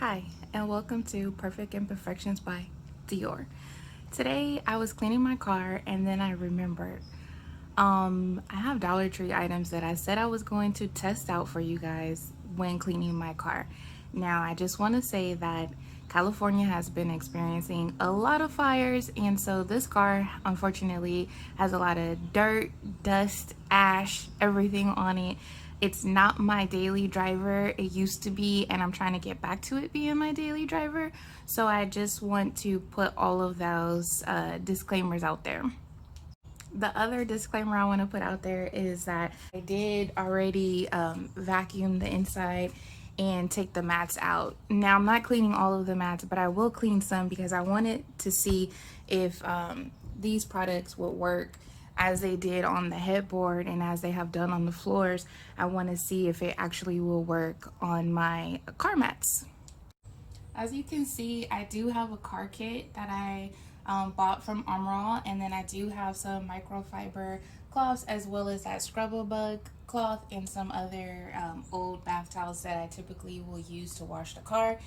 Hi, and welcome to Perfect Imperfections by Dior. Today I was cleaning my car and then I remembered I have Dollar Tree items that I said I was going to test out for you guys when cleaning my car. Now, I just want to say that California has been experiencing a lot of fires, and so this car unfortunately has a lot of dirt, dust, ash, everything on it. It's not my daily driver. It used to be, and I'm trying to get back to it being my daily driver. So I just want to put all of those disclaimers out there. The other disclaimer I want to put out there is that I did already vacuum the inside and take the mats out. Now I'm not cleaning all of the mats, but I will clean some because I wanted to see if these products would work as they did on the headboard and as they have done on the floors. I want to see if it actually will work on my car mats. As you can see, I do have a car kit that I bought from Armorall, and then I do have some microfiber cloths as well as that scrub-a-bug cloth and some other old bath towels that I typically will use to wash the car.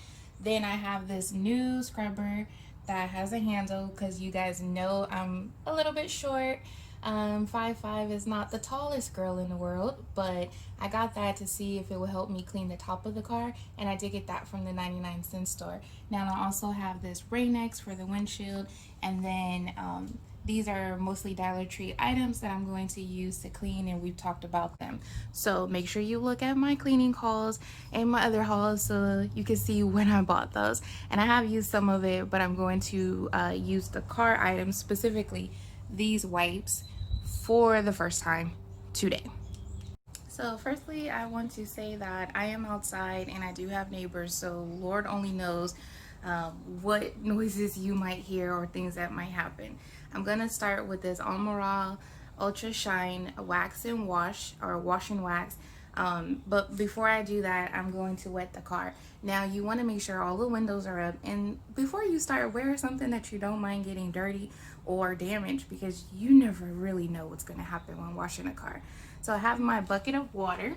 Then I have this new scrubber that has a handle because you guys know I'm a little bit short. 5'5" is not the tallest girl in the world, but I got that to see if it would help me clean the top of the car, and I did get that from the 99-cent store. Now I also have this Rain-X for the windshield, and then these are mostly Dollar Tree items that I'm going to use to clean, and we've talked about them. So make sure you look at my cleaning hauls and my other hauls so you can see when I bought those. And I have used some of it, but I'm going to use the car items, specifically these wipes, for the first time today. So firstly, I want to say that I am outside and I do have neighbors, so Lord only knows what noises you might hear or things that might happen. I'm gonna start with this Almoral Ultra Shine Wax and Wash, or Wash and Wax. But before I do that, I'm going to wet the car. Now you want to make sure all the windows are up, and before you start, wear something that you don't mind getting dirty or damaged, because you never really know what's going to happen when washing a car. So I have my bucket of water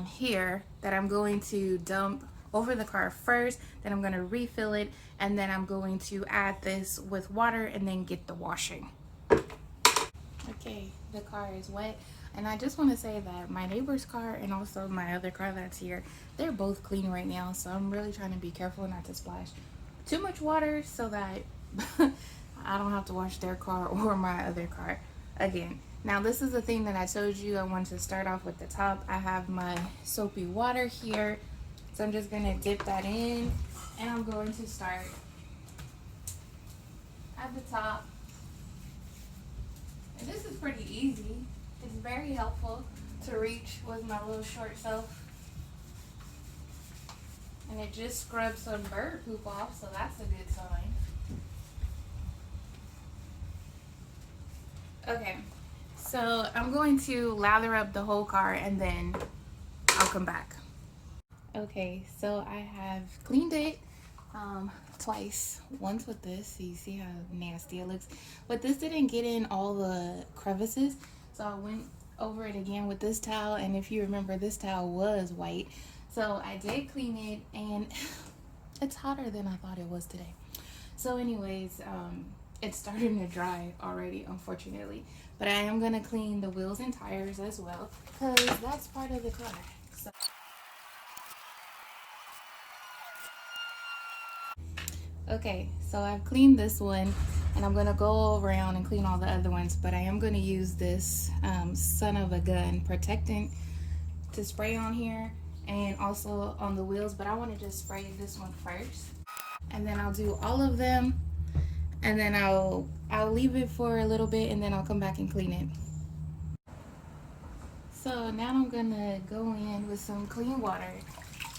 here that I'm going to dump over the car first, then I'm going to refill it, and then I'm going to add this with water and then get the washing. Okay, the car is wet, and I just want to say that my neighbor's car and also my other car that's here, they're both clean right now, so I'm really trying to be careful not to splash too much water so that I don't have to wash their car or my other car again. Now this is the thing that I told you I wanted to start off with the top. I have my soapy water here, so I'm just going to dip that in, and I'm going to start at the top. And this is pretty easy. It's very helpful to reach with my little short self. And it just scrubs some bird poop off, so that's a good sign. Okay, so I'm going to lather up the whole car and then I'll come back. Okay, so I have cleaned it twice. Once with this, so you see how nasty it looks. But this didn't get in all the crevices, so I went over it again with this towel, and if you remember, this towel was white. So I did clean it, and it's hotter than I thought it was today. So anyways, it's starting to dry already, unfortunately. But I am going to clean the wheels and tires as well, because that's part of the car. So okay, so I've cleaned this one, and I'm gonna go around and clean all the other ones, but I am gonna use this son of a gun protectant to spray on here and also on the wheels, but I want to just spray this one first, and then I'll do all of them, and then I'll leave it for a little bit, and then I'll come back and clean it. So now I'm gonna go in with some clean water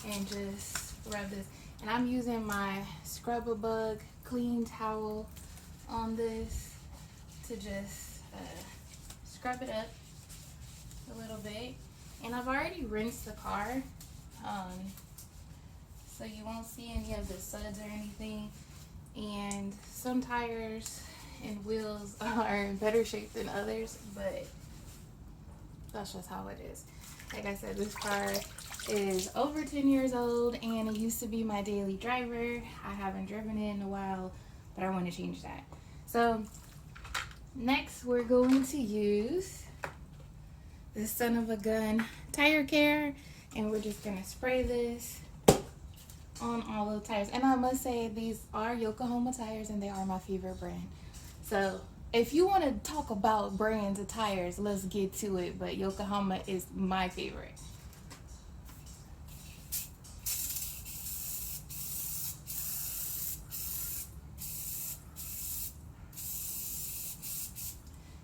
and just rub this. And I'm using my scrub-a-bug clean towel on this to just scrub it up a little bit. And I've already rinsed the car, so you won't see any of the suds or anything. And some tires and wheels are in better shape than others, but that's just how it is. Like I said, this car is over 10 years old and it used to be my daily driver. I haven't driven it in a while, but I want to change that. So next we're going to use this son of a gun tire care, and we're just going to spray this on all the tires. And I must say, these are Yokohama tires and they are my favorite brand. So if you want to talk about brands of tires, let's get to it. But Yokohama is my favorite.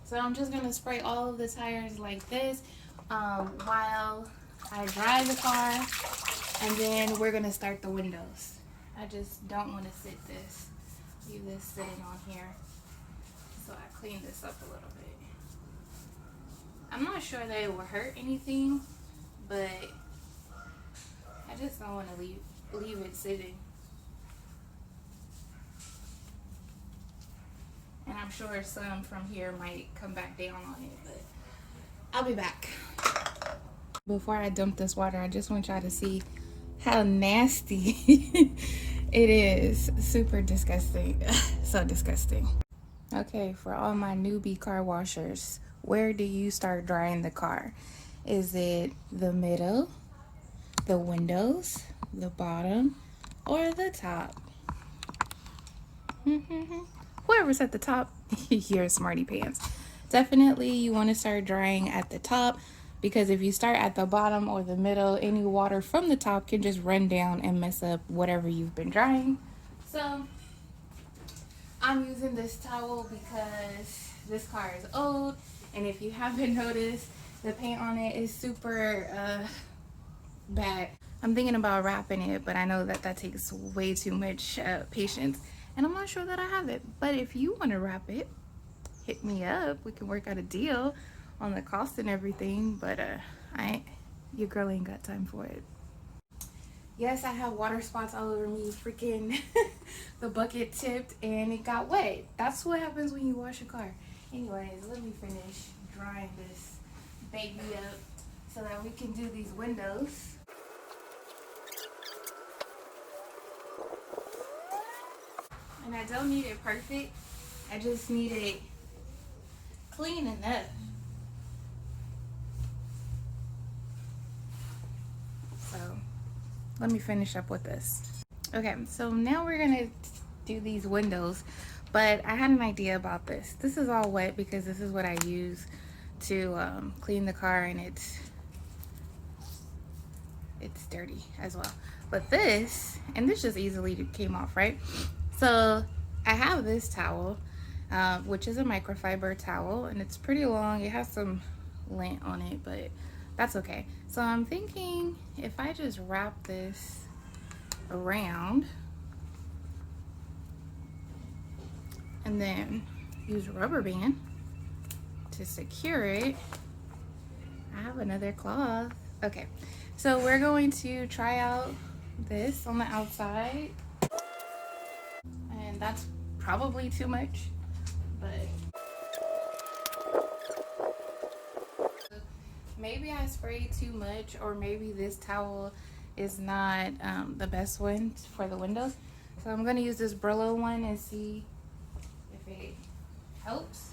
So I'm just going to spray all of the tires like this while I drive the car. And then we're going to start the windows. I just don't want to leave this sitting on here. So I clean this up a little bit. I'm not sure that it will hurt anything, but I just don't want to leave it sitting. And I'm sure some from here might come back down on it, but I'll be back. Before I dump this water, I just want y'all to see how nasty it is. Super disgusting. So disgusting. Okay, for all my newbie car washers, where do you start drying the car? Is it the middle, the windows, the bottom, or the top? Whoever's at the top, you're a smarty pants. Definitely you want to start drying at the top, because if you start at the bottom or the middle, any water from the top can just run down and mess up whatever you've been drying. So I'm using this towel because this car is old, and if you haven't noticed, the paint on it is super bad. I'm thinking about wrapping it, but I know that takes way too much patience, and I'm not sure that I have it. But if you want to wrap it, hit me up. We can work out a deal on the cost and everything, but your girl ain't got time for it. Yes, I have water spots all over me. Freaking the bucket tipped and it got wet. That's what happens when you wash a car. Anyways, let me finish drying this baby up so that we can do these windows. And I don't need it perfect. I just need it clean enough. So let me finish up with this. Okay, so now we're gonna do these windows, but I had an idea about this. This is all wet because this is what I use to clean the car, and it's dirty as well. But this, and this just easily came off, right? So I have this towel, which is a microfiber towel, and it's pretty long. It has some lint on it, but that's okay. So I'm thinking if I just wrap this around and then use a rubber band to secure it. I have another cloth. Okay, so we're going to try out this on the outside, and that's probably too much, but maybe I sprayed too much, or maybe this towel is not the best one for the windows. So I'm going to use this Brillo one and see if it helps.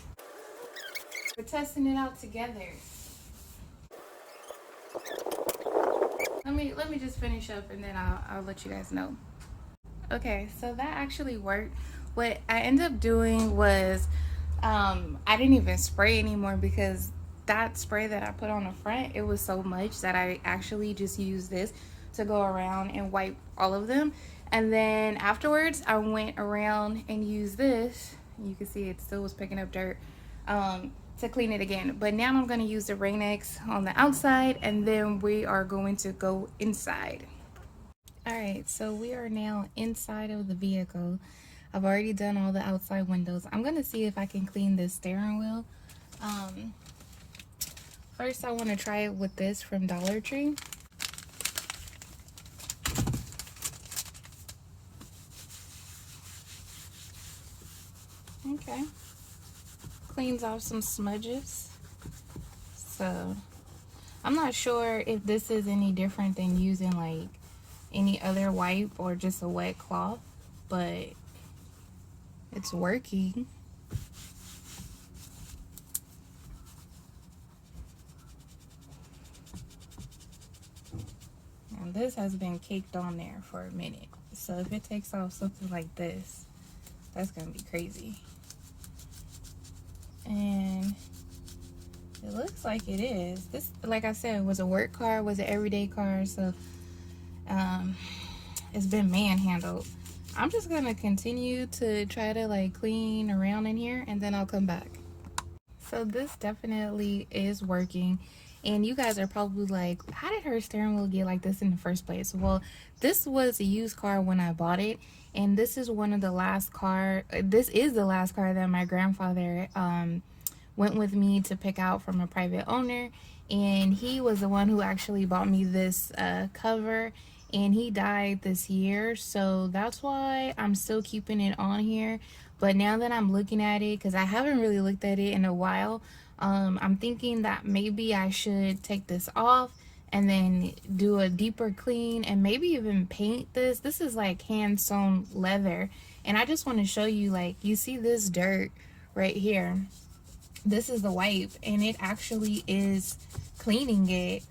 We're testing it out together. Let me just finish up and then I'll let you guys know. Okay, so that actually worked. What I ended up doing was I didn't even spray anymore, because that spray that I put on the front, it was so much that I actually just used this to go around and wipe all of them. And then afterwards I went around and used this. You can see it still was picking up dirt to clean it again. But now I'm going to use the Rain-X on the outside, and then we are going to go inside. Alright, so we are now inside of the vehicle. I've already done all the outside windows. I'm going to see if I can clean this steering wheel. First I want to try it with this from Dollar Tree. Okay. Cleans off some smudges. So I'm not sure if this is any different than using like any other wipe or just a wet cloth, but it's working. And this has been caked on there for a minute. So if it takes off something like this, that's gonna be crazy. And it looks like it is. This, like I said, was a work car, was an everyday car, so it's been manhandled. I'm just gonna continue to try to like clean around in here, and then I'll come back. So this definitely is working. And you guys are probably like, how did her steering wheel get like this in the first place? Well, this was a used car when I bought it. And this is one of the last car, this is the last car that my grandfather went with me to pick out from a private owner. And he was the one who actually bought me this cover. And he died this year. So that's why I'm still keeping it on here. But now that I'm looking at it, because I haven't really looked at it in a while, I'm thinking that maybe I should take this off and then do a deeper clean and maybe even paint this. This is like hand sewn leather, and I just want to show you, like, you see this dirt right here. This is the wipe, and it actually is cleaning it,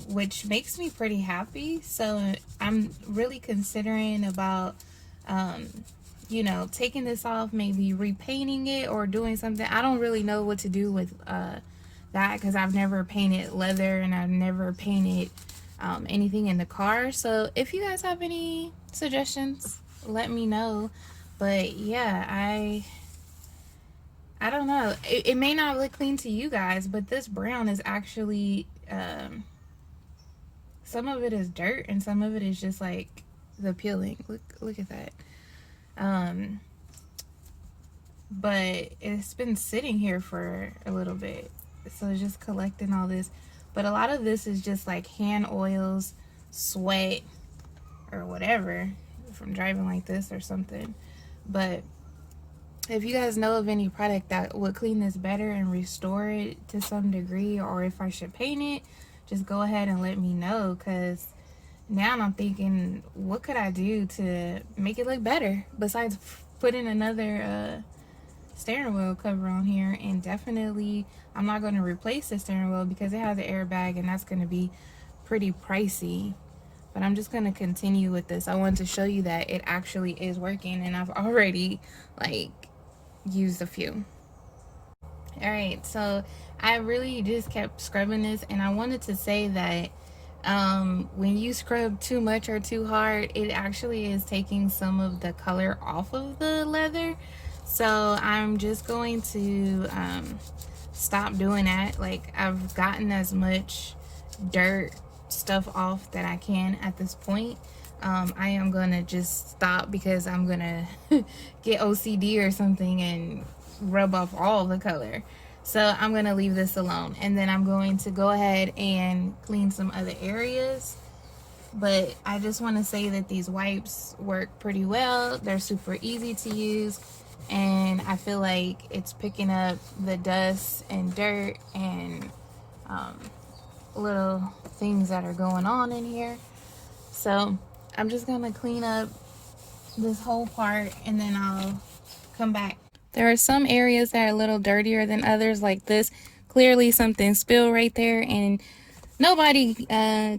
which makes me pretty happy. So I'm really considering about you know, taking this off, maybe repainting it or doing something. I don't really know what to do with that, because I've never painted leather and I've never painted anything in the car. So if you guys have any suggestions, let me know. But yeah, I don't know. It may not look clean to you guys, but this brown is actually some of it is dirt and some of it is just like the peeling. Look at that. But it's been sitting here for a little bit, so it's just collecting all this. But a lot of this is just like hand oils, sweat, or whatever from driving like this or something. But if you guys know of any product that would clean this better and restore it to some degree, or if I should paint it, just go ahead and let me know, because now I'm thinking, what could I do to make it look better besides putting another steering wheel cover on here. And definitely I'm not going to replace the steering wheel because it has an airbag, and that's going to be pretty pricey. But I'm just going to continue with this. I wanted to show you that it actually is working, and I've already like used a few. All right, so I really just kept scrubbing this, and I wanted to say that when you scrub too much or too hard, it actually is taking some of the color off of the leather. So I'm just going to stop doing that. Like, I've gotten as much dirt stuff off that I can at this point. I am gonna just stop because I'm gonna get OCD or something and rub off all the color. So I'm gonna leave this alone, and then I'm going to go ahead and clean some other areas. But I just want to say that these wipes work pretty well. They're super easy to use, and I feel like it's picking up the dust and dirt and little things that are going on in here. So I'm just gonna clean up this whole part, and then I'll come back. There are some areas that are a little dirtier than others, like this. Clearly something spilled right there and nobody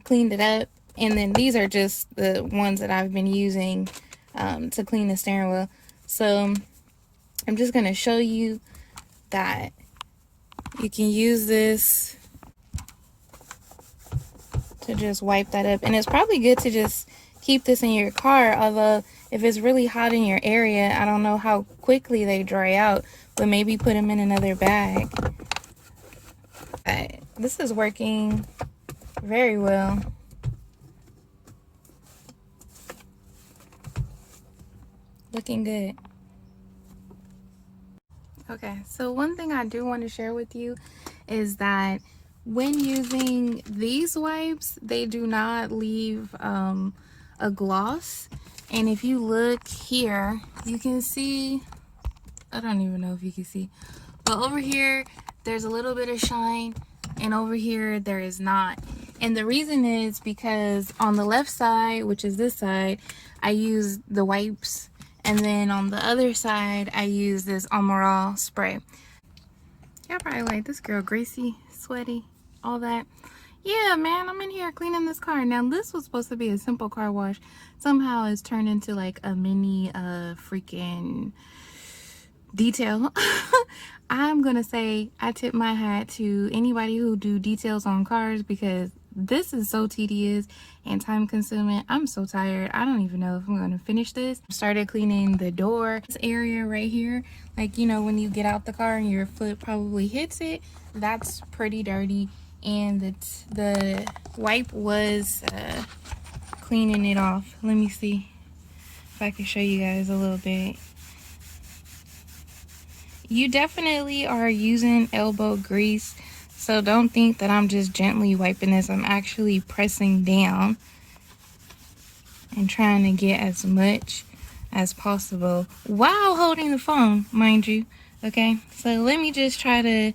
cleaned it up. And then these are just the ones that I've been using to clean the steering wheel. So I'm just going to show you that you can use this to just wipe that up. And it's probably good to just keep this in your car, although if it's really hot in your area, I don't know how quickly they dry out, but maybe put them in another bag. This is working very well. Looking good. Okay, so one thing I do want to share with you is that when using these wipes, they do not leave a gloss. And if you look here, you can see, I don't even know if you can see, but over here there's a little bit of shine. and over here there is not. And the reason is because on the left side, which is this side, I use the wipes, and then on the other side I use this Amaral spray. Y'all probably like, this girl greasy, sweaty, all that. Yeah, man, I'm in here cleaning this car. Now, this was supposed to be a simple car wash. Somehow it's turned into like a mini freaking detail. I'm gonna say I tip my hat to anybody who do details on cars, because this is so tedious and time consuming. I'm so tired. I don't even know if I'm gonna finish this. Started cleaning the door, this area right here, like, you know, when you get out the car and your foot probably hits it, that's pretty dirty. And the wipe was cleaning it off. Let me see if I can show you guys a little bit. You definitely are using elbow grease, so don't think that I'm just gently wiping this. I'm actually pressing down and trying to get as much as possible while holding the phone, mind you. Okay, so let me just try to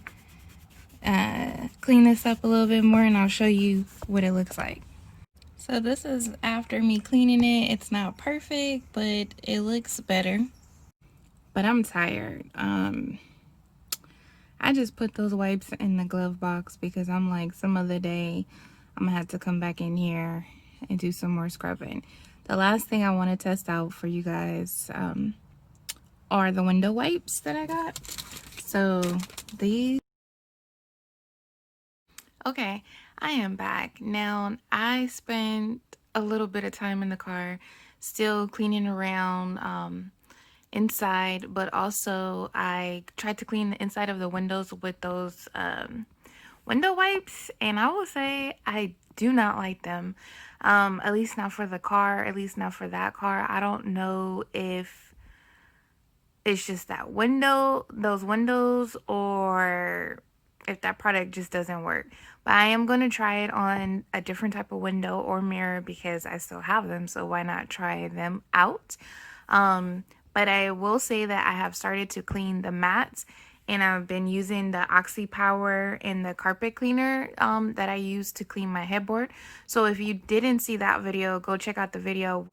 clean this up a little bit more, and I'll show you what it looks like. So this is after me cleaning it. It's not perfect, but it looks better. But I'm tired. I just put those wipes in the glove box because I'm like, some other day I'm gonna have to come back in here and do some more scrubbing. The last thing I want to test out for you guys are the window wipes that I got. So these. Okay, I am back. Now, I spent a little bit of time in the car still cleaning around inside, but also I tried to clean the inside of the windows with those window wipes, and I will say I do not like them. At least not for the car, at least not for that car. I don't know if it's just that window, those windows, or if that product just doesn't work. But I am going to try it on a different type of window or mirror because I still have them, so why not try them out? But I will say that I have started to clean the mats, and I've been using the Oxy Power and the carpet cleaner that I use to clean my headboard. So if you didn't see that video, go check out the video.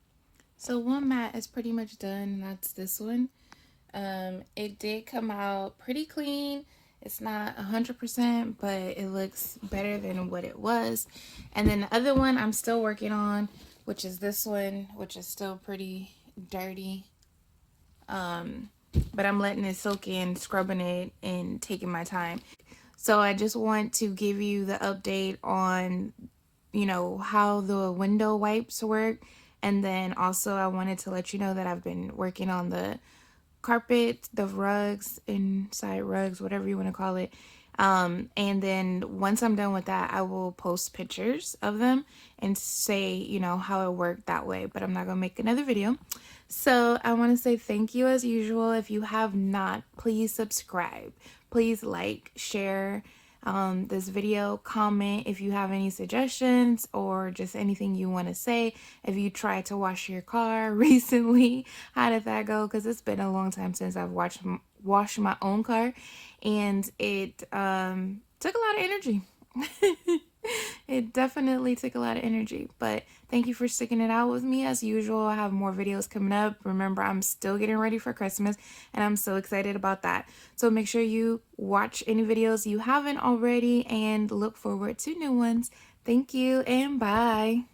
So one mat is pretty much done, and that's this one. It did come out pretty clean. It's not 100%, but it looks better than what it was. And then the other one I'm still working on, which is this one, which is still pretty dirty. But I'm letting it soak in, scrubbing it, and taking my time. So I just want to give you the update on, you know, how the window wipes work. And then also I wanted to let you know that I've been working on the carpet, the rugs, inside rugs, whatever you want to call it. And then once I'm done with that, I will post pictures of them and say, you know, how it worked that way. But I'm not going to make another video. So I want to say thank you as usual. If you have not, please subscribe. Please like, share this video, comment if you have any suggestions or just anything you want to say. If you tried to wash your car recently, how did that go? Because it's been a long time since I've washed my own car, and it took a lot of energy. It definitely took a lot of energy, but thank you for sticking it out with me. As usual, I have more videos coming up. Remember, I'm still getting ready for Christmas, and I'm so excited about that. So make sure you watch any videos you haven't already and look forward to new ones. Thank you, and bye.